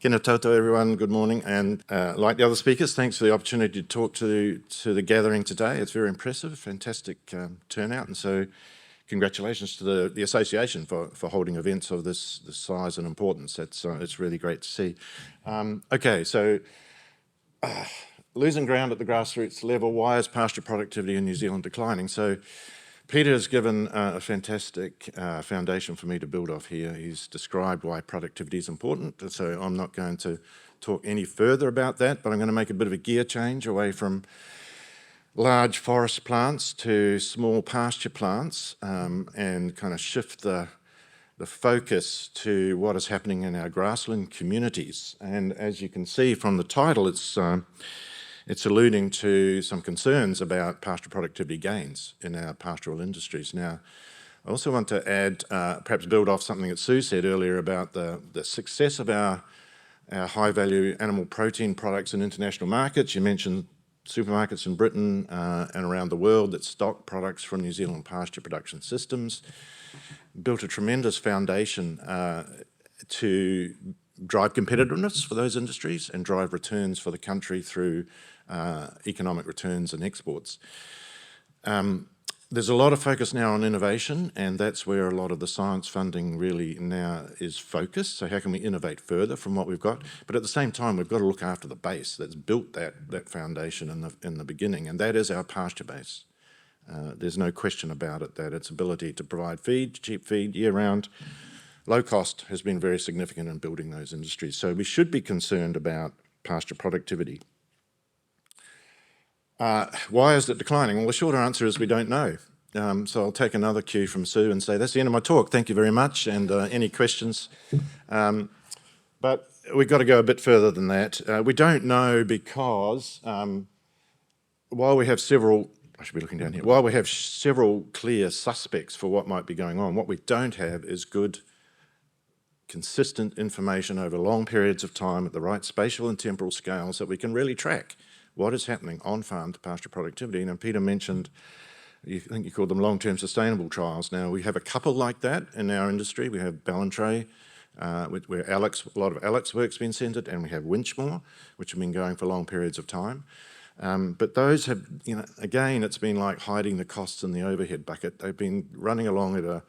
Kena tauta everyone, good morning, and like the other speakers, thanks for the opportunity to talk to the gathering today. It's very impressive, fantastic turnout, and so congratulations to the association for holding events of this size and importance. It's really great to see. Okay, so losing ground at the grassroots level, why is pasture productivity in New Zealand declining? So Peter has given a fantastic foundation for me to build off here. He's described why productivity is important, so I'm not going to talk any further about that, but I'm going to make a bit of a gear change away from large forest plants to small pasture plants and kind of shift the focus to what is happening in our grassland communities. And as you can see from the title, it's alluding to some concerns about pasture productivity gains in our pastoral industries. Now, I also want to add, perhaps build off something that Sue said earlier about the success of our high-value animal protein products in international markets. You mentioned supermarkets in Britain and around the world that stock products from New Zealand pasture production systems, built a tremendous foundation to drive competitiveness for those industries and drive returns for the country through economic returns and exports. There's a lot of focus now on innovation, and that's where a lot of the science funding really now is focused. So how can we innovate further from what we've got? But at the same time, we've got to look after the base that's built that foundation in the beginning, and that is our pasture base. There's no question about it that its ability to provide feed, cheap feed, year-round, low cost has been very significant in building those industries. So we should be concerned about pasture productivity. Why is it declining? Well, the shorter answer is we don't know. So I'll take another cue from Sue and say, that's the end of my talk. Thank you very much. And any questions? But we've got to go a bit further than that. We don't know because while we have several, I should be looking down here, while we have several clear suspects for what might be going on, what we don't have is good, consistent information over long periods of time at the right spatial and temporal scales that we can really track what is happening on farm to pasture productivity. Now, Peter mentioned, I think you called them long-term sustainable trials. Now, we have a couple like that in our industry. We have Ballantrae, where a lot of Alex work's been centred, and we have Winchmore, which have been going for long periods of time. But those have, again, it's been like hiding the costs in the overhead bucket. They've been running along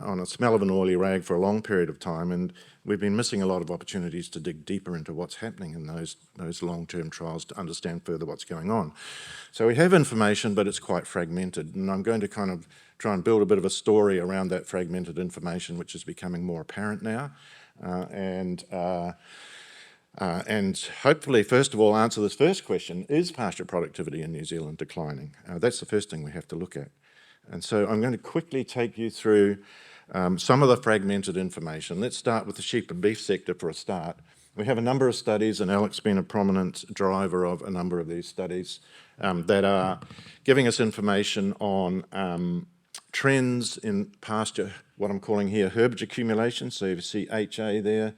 on a smell of an oily rag for a long period of time, and we've been missing a lot of opportunities to dig deeper into what's happening in those long-term trials to understand further what's going on. So we have information, but it's quite fragmented, and I'm going to kind of try and build a bit of a story around that fragmented information, which is becoming more apparent now, and hopefully, first of all, answer this first question: is pasture productivity in New Zealand declining? That's the first thing we have to look at. And so I'm going to quickly take you through some of the fragmented information. Let's start with the sheep and beef sector for a start. We have a number of studies, and Alex has been a prominent driver of a number of these studies that are giving us information on trends in pasture, what I'm calling here herbage accumulation. So you see HA there.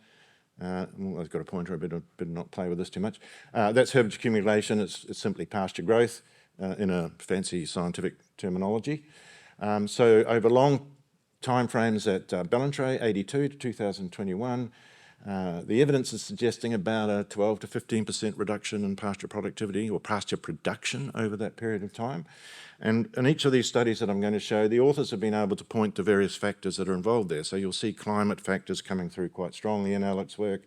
I've got a pointer, I better not play with this too much. That's herbage accumulation. It's simply pasture growth in a fancy scientific terminology. So over long time frames at Ballantrae, 82 to 2021, the evidence is suggesting about a 12 to 15% reduction in pasture productivity or pasture production over that period of time. And in each of these studies that I'm going to show, the authors have been able to point to various factors that are involved there. So you'll see climate factors coming through quite strongly in Alex's work,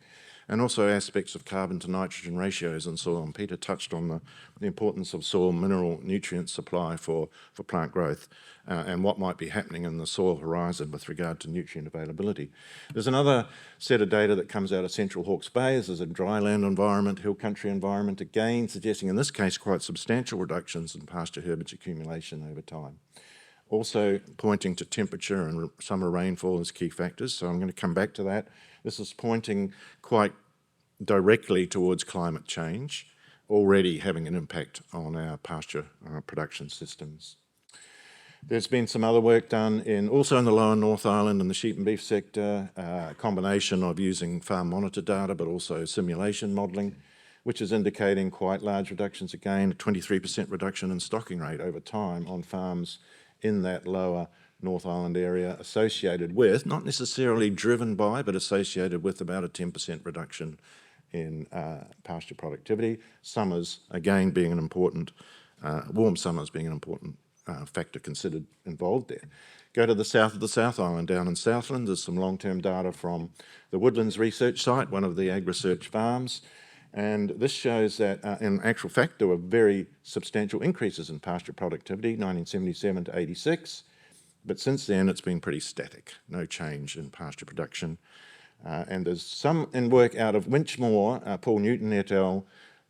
and also aspects of carbon to nitrogen ratios in soil. And Peter touched on the importance of soil mineral nutrient supply for plant growth and what might be happening in the soil horizon with regard to nutrient availability. There's another set of data that comes out of Central Hawke's Bay. There's a dryland environment, hill country environment, again suggesting in this case quite substantial reductions in pasture herbage accumulation over time. Also pointing to temperature and summer rainfall as key factors, so I'm going to come back to that. This is pointing quite directly towards climate change, already having an impact on our pasture production systems. There's been some other work done also in the lower North Island in the sheep and beef sector, a combination of using farm monitor data but also simulation modelling, which is indicating quite large reductions, again, a 23% reduction in stocking rate over time on farms in that lower North Island area associated with, not necessarily driven by, but associated with about a 10% reduction in pasture productivity. Summers, again, being an important, warm summers being an important factor considered involved there. Go to the south of the South Island, down in Southland, there's some long-term data from the Woodlands Research Site, one of the AgResearch farms, and this shows that in actual fact there were very substantial increases in pasture productivity, 1977 to 86, but since then it's been pretty static, no change in pasture production. And there's some in work out of Winchmore, Paul Newton et al.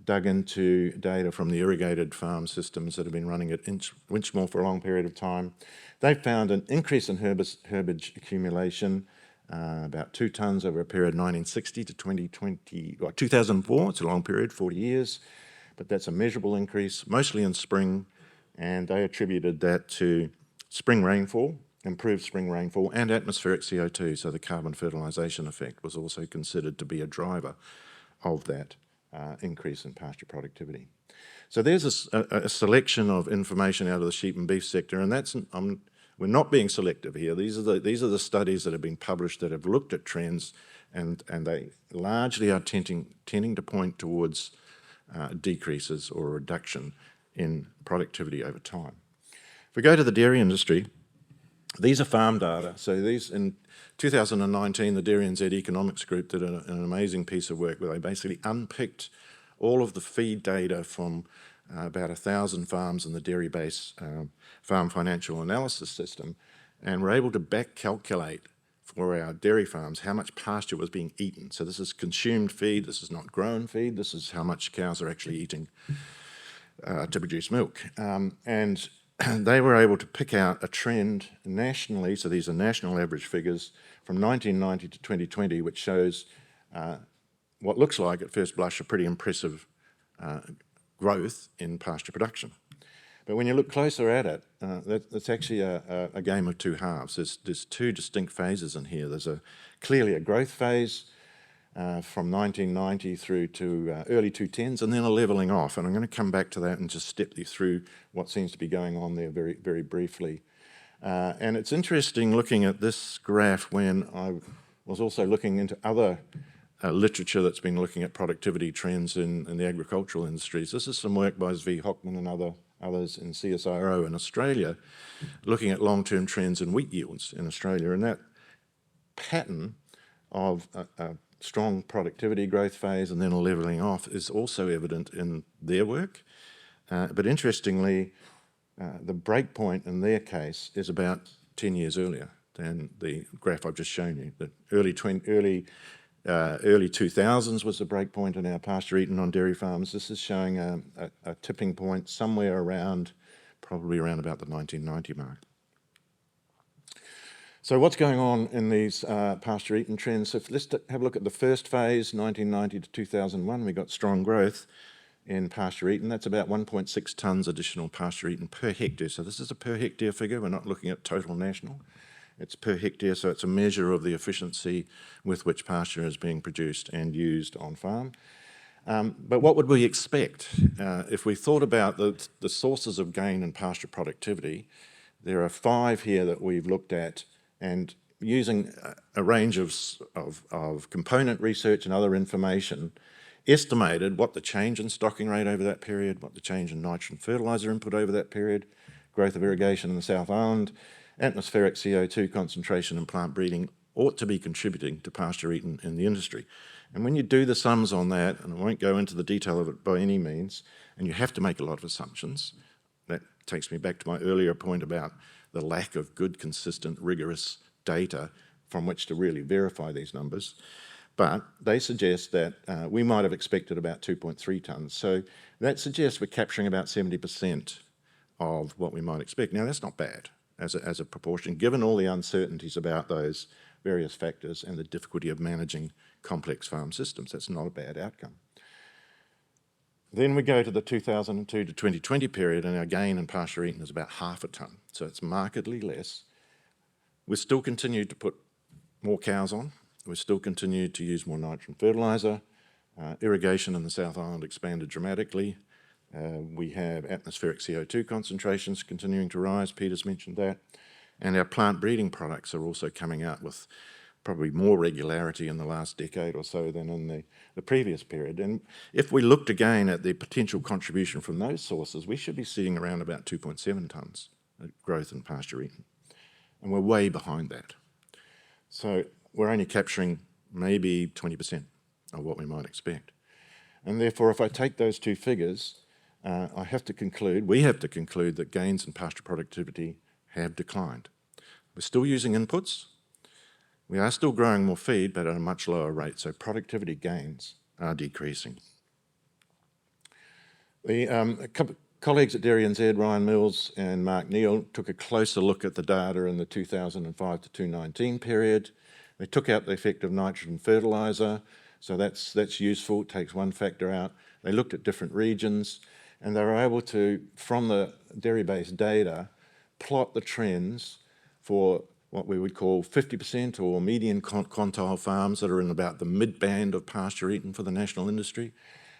Dug into data from the irrigated farm systems that have been running at Winchmore for a long period of time. They found an increase in herbage accumulation, about 2 tonnes over a period 1960 to 2020, well, 2004, it's a long period, 40 years, but that's a measurable increase, mostly in spring, and they attributed that to spring rainfall, improved spring rainfall, and atmospheric CO2, so the carbon fertilisation effect was also considered to be a driver of that increase in pasture productivity. So there's a selection of information out of the sheep and beef sector, and that's we're not being selective here. These are the studies that have been published that have looked at trends, and they largely are tending to point towards decreases or reduction in productivity over time. If we go to the dairy industry, these are farm data. So these, in 2019, the DairyNZ Economics Group did an amazing piece of work where they basically unpicked all of the feed data from about 1,000 farms in the dairy base farm financial analysis system, and were able to back calculate for our dairy farms how much pasture was being eaten. So this is consumed feed, this is not grown feed, this is how much cows are actually eating to produce milk. And they were able to pick out a trend nationally, so these are national average figures, from 1990 to 2020, which shows what looks like, at first blush, a pretty impressive growth in pasture production. But when you look closer at it, that's actually a game of two halves. There's 2 distinct phases in here. There's clearly a growth phase from 1990 through to early 2010s, and then a levelling off. And I'm going to come back to that and just step you through what seems to be going on there very, very briefly. And it's interesting looking at this graph when I was also looking into other literature that's been looking at productivity trends in the agricultural industries. This is some work by Zvi Hockman and others in CSIRO in Australia, looking at long-term trends in wheat yields in Australia. And that pattern of a strong productivity growth phase and then a levelling off is also evident in their work. But interestingly, the break point in their case is about 10 years earlier than the graph I've just shown you. The early 2000s was the break point in our pasture eaten on dairy farms. This is showing a tipping point somewhere around, probably around about the 1990 mark. So what's going on in these pasture eaten trends? So let's have a look at the first phase, 1990 to 2001. We got strong growth in pasture eaten. That's about 1.6 tonnes additional pasture eaten per hectare. So this is a per hectare figure. We're not looking at total national. It's per hectare, so it's a measure of the efficiency with which pasture is being produced and used on farm. But what would we expect? If we thought about the sources of gain in pasture productivity, there are 5 here that we've looked at, and using a range of component research and other information, estimated what the change in stocking rate over that period, what the change in nitrogen fertiliser input over that period, growth of irrigation in the South Island, atmospheric CO2 concentration and plant breeding ought to be contributing to pasture eaten in the industry. And when you do the sums on that, and I won't go into the detail of it by any means, and you have to make a lot of assumptions, that takes me back to my earlier point about the lack of good, consistent, rigorous data from which to really verify these numbers. But they suggest that we might have expected about 2.3 tonnes. So that suggests we're capturing about 70% of what we might expect. Now, that's not bad as a proportion, given all the uncertainties about those various factors and the difficulty of managing complex farm systems. That's not a bad outcome. Then we go to the 2002 to 2020 period, and our gain in pasture eaten is about 0.5 tonne, so it's markedly less. We still continued to put more cows on. We still continued to use more nitrogen fertiliser. Irrigation in the South Island expanded dramatically. We have atmospheric CO2 concentrations continuing to rise. Peter's mentioned that. And our plant breeding products are also coming out with probably more regularity in the last decade or so than in the previous period. And if we looked again at the potential contribution from those sources, we should be seeing around about 2.7 tonnes growth in pasture eaten. And we're way behind that. So we're only capturing maybe 20% of what we might expect. And therefore, if I take those two figures, we have to conclude that gains in pasture productivity have declined. We're still using inputs. We are still growing more feed, but at a much lower rate, so productivity gains are decreasing. A couple colleagues at DairyNZ, Ryan Mills and Mark Neal, took a closer look at the data in the 2005 to 2019 period. They took out the effect of nitrogen fertiliser, so that's useful, it takes one factor out. They looked at different regions, and they were able to, from the dairy-based data, plot the trends for what we would call 50% or median quintile farms that are in about the mid-band of pasture eaten for the national industry,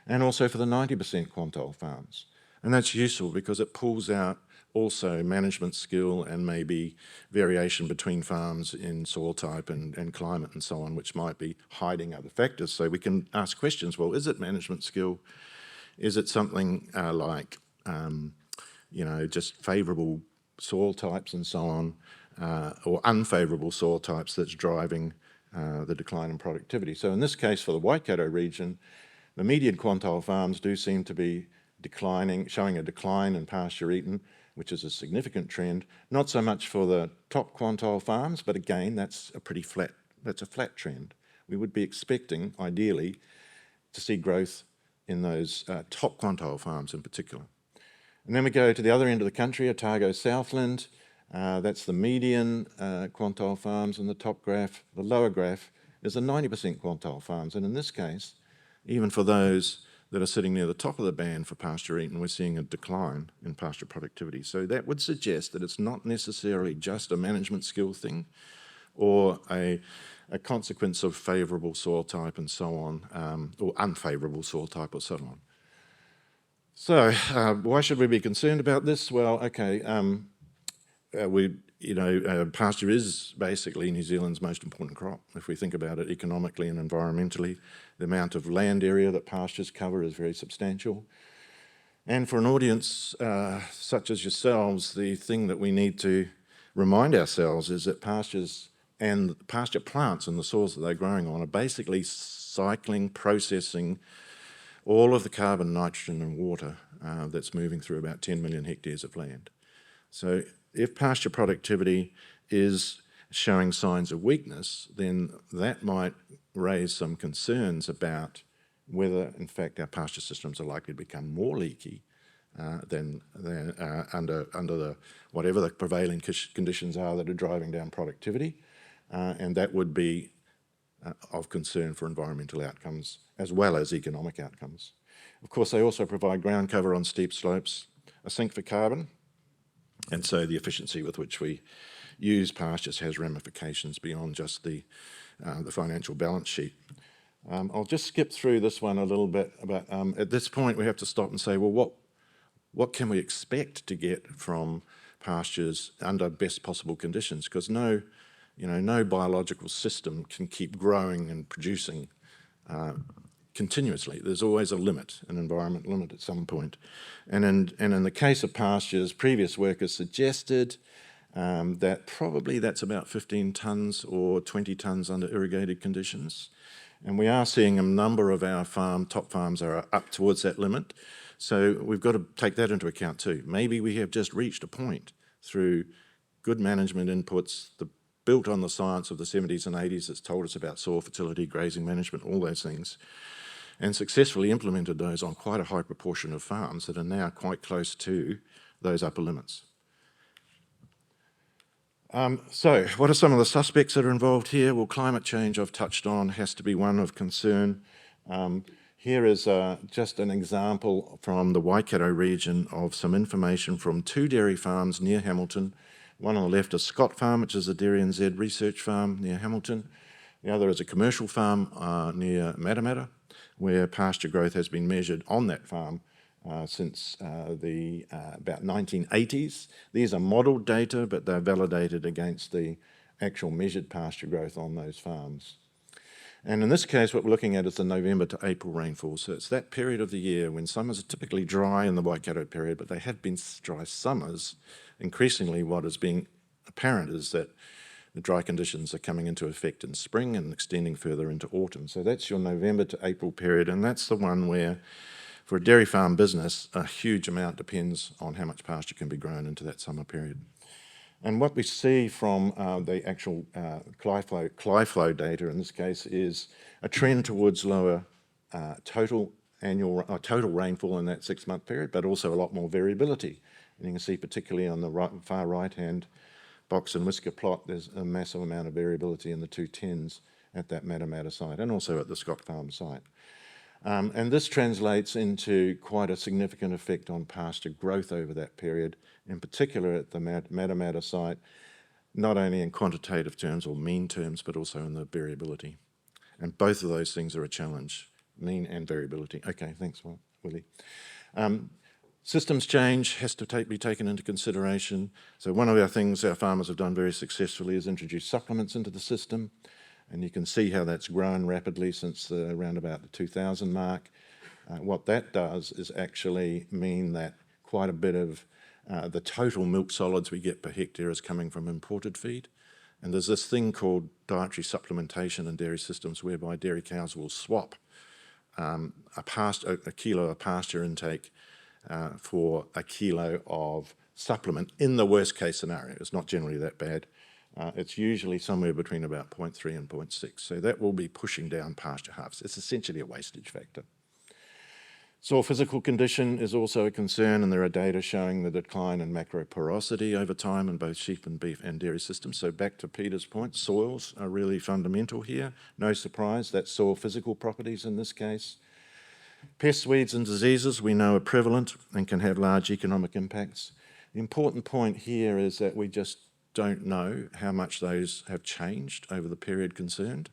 and also for the 90% quintile farms. And that's useful because it pulls out also management skill and maybe variation between farms in soil type and climate and so on, which might be hiding other factors. So we can ask questions, well, is it management skill? Is it something like, just favourable soil types and so on, or unfavourable soil types that's driving the decline in productivity? So in this case, for the Waikato region, the median quintile farms do seem to be declining, showing a decline in pasture eaten, which is a significant trend. Not so much for the top quintile farms, but again, that's a flat trend. We would be expecting, ideally, to see growth in those top quintile farms in particular. And then we go to the other end of the country, Otago Southland. That's the median quintile farms in the top graph. The lower graph is the 90% quintile farms. And in this case, even for those that are sitting near the top of the band for pasture eaten, we're seeing a decline in pasture productivity. So that would suggest that it's not necessarily just a management skill thing or a consequence of favourable soil type and so on, or unfavourable soil type or so on. So why should we be concerned about this? Well, okay, pasture is basically New Zealand's most important crop. If we think about it economically and environmentally, the amount of land area that pastures cover is very substantial. And for an audience such as yourselves, the thing that we need to remind ourselves is that pastures and pasture plants and the soils that they're growing on are basically cycling, processing all of the carbon, nitrogen and water that's moving through about 10 million hectares of land. So if pasture productivity is showing signs of weakness, then that might raise some concerns about whether, in fact, our pasture systems are likely to become more leaky than under the whatever the prevailing conditions are that are driving down productivity, and that would be of concern for environmental outcomes as well as economic outcomes. Of course, they also provide ground cover on steep slopes, a sink for carbon, and so the efficiency with which we use pastures has ramifications beyond just the financial balance sheet. I'll just skip through this one a little bit, but at this point we have to stop and say, well, what can we expect to get from pastures under best possible conditions? Because no biological system can keep growing and producing continuously. There's always a limit, an environment limit at some point. And in the case of pastures, previous work has suggested that probably that's about 15 tonnes or 20 tonnes under irrigated conditions. And we are seeing a number of our top farms are up towards that limit. So we've got to take that into account too. Maybe we have just reached a point through good management inputs, built on the science of the 70s and 80s that's told us about soil fertility, grazing management, all those things, and successfully implemented those on quite a high proportion of farms that are now quite close to those upper limits. So what are some of the suspects that are involved here? Well, climate change I've touched on has to be one of concern. Here is just an example from the Waikato region of some information from 2 dairy farms near Hamilton. One on the left is Scott Farm, which is a DairyNZ research farm near Hamilton. The other is a commercial farm near Matamata, where pasture growth has been measured on that farm since the about 1980s. These are modelled data, but they're validated against the actual measured pasture growth on those farms. And in this case, what we're looking at is the November to April rainfall. So it's that period of the year when summers are typically dry in the Waikato period, but they have been dry summers. Increasingly, what is being apparent is that the dry conditions are coming into effect in spring and extending further into autumn. So that's your November to April period, and that's the one where, for a dairy farm business, a huge amount depends on how much pasture can be grown into that summer period. And what we see from the actual cly flow data in this case is a trend towards lower total rainfall in that 6-month period, but also a lot more variability. And you can see particularly on the far right-hand box and whisker plot, there's a massive amount of variability in the 210s at that Matamata site and also at the Scott Farm site. And this translates into quite a significant effect on pasture growth over that period, in particular at the Matamata site, not only in quantitative terms or mean terms, but also in the variability. And both of those things are a challenge, mean and variability. Okay, thanks, Willie. Systems change has to be taken into consideration. So one of our things our farmers have done very successfully is introduce supplements into the system. And you can see how that's grown rapidly since around about the 2000 mark. What that does is actually mean that quite a bit of the total milk solids we get per hectare is coming from imported feed. And there's this thing called dietary supplementation in dairy systems whereby dairy cows will swap a kilo of pasture intake for a kilo of supplement in the worst case scenario. It's not generally that bad. It's usually somewhere between about 0.3 and 0.6. So that will be pushing down pasture harvest. It's essentially a wastage factor. Soil physical condition is also a concern, and there are data showing the decline in macro porosity over time in both sheep and beef and dairy systems. So back to Peter's point, soils are really fundamental here. No surprise, that's soil physical properties in this case. Pests, weeds and diseases we know are prevalent and can have large economic impacts. The important point here is that we just don't know how much those have changed over the period concerned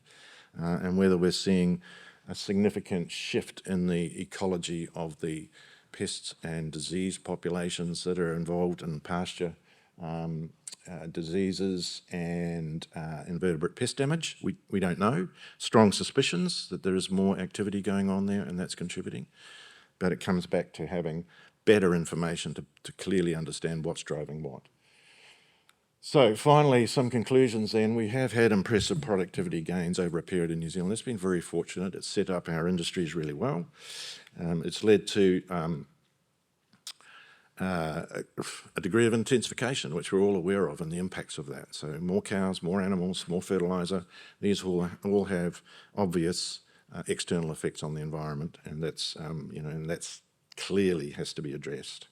and whether we're seeing a significant shift in the ecology of the pests and disease populations that are involved in pasture diseases and invertebrate pest damage. We don't know. Strong suspicions that there is more activity going on there and that's contributing. But it comes back to having better information to clearly understand what's driving what. So finally, some conclusions then. We have had impressive productivity gains over a period in New Zealand. It's been very fortunate. It's set up our industries really well. It's led to a degree of intensification, which we're all aware of, and the impacts of that. So more cows, more animals, more fertiliser. These all have obvious external effects on the environment, and that's that's clearly has to be addressed.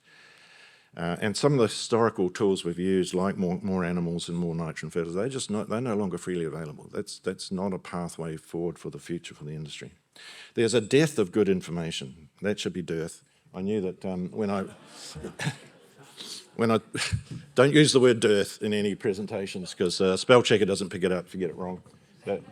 And some of the historical tools we've used, like more animals and more nitrogen fertiliser, they're no longer freely available. That's not a pathway forward for the future for the industry. There's a dearth of good information. That should be dearth. I knew that when I don't use the word dearth in any presentations because spell checker doesn't pick it up if you get it wrong. But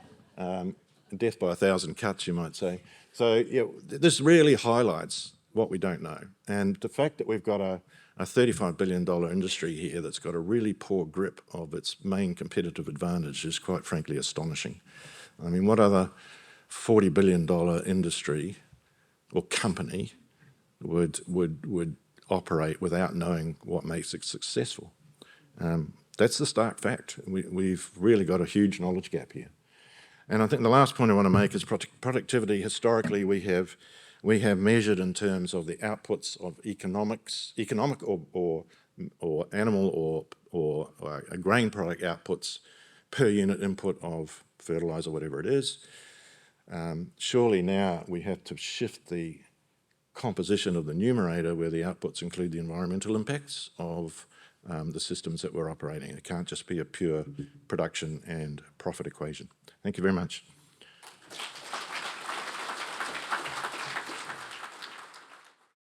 death by 1,000 cuts, you might say. So this really highlights what we don't know, and the fact that we've got a $35 billion industry here that's got a really poor grip of its main competitive advantage is quite frankly astonishing. I mean, what other $40 billion industry or company would operate without knowing what makes it successful? That's the stark fact. We've really got a huge knowledge gap here. And I think the last point I want to make is productivity. Historically, we have measured in terms of the outputs of economic or animal or grain product outputs per unit input of fertiliser, whatever it is. Surely now we have to shift the composition of the numerator where the outputs include the environmental impacts of the systems that we're operating. It can't just be a pure production and profit equation. Thank you very much.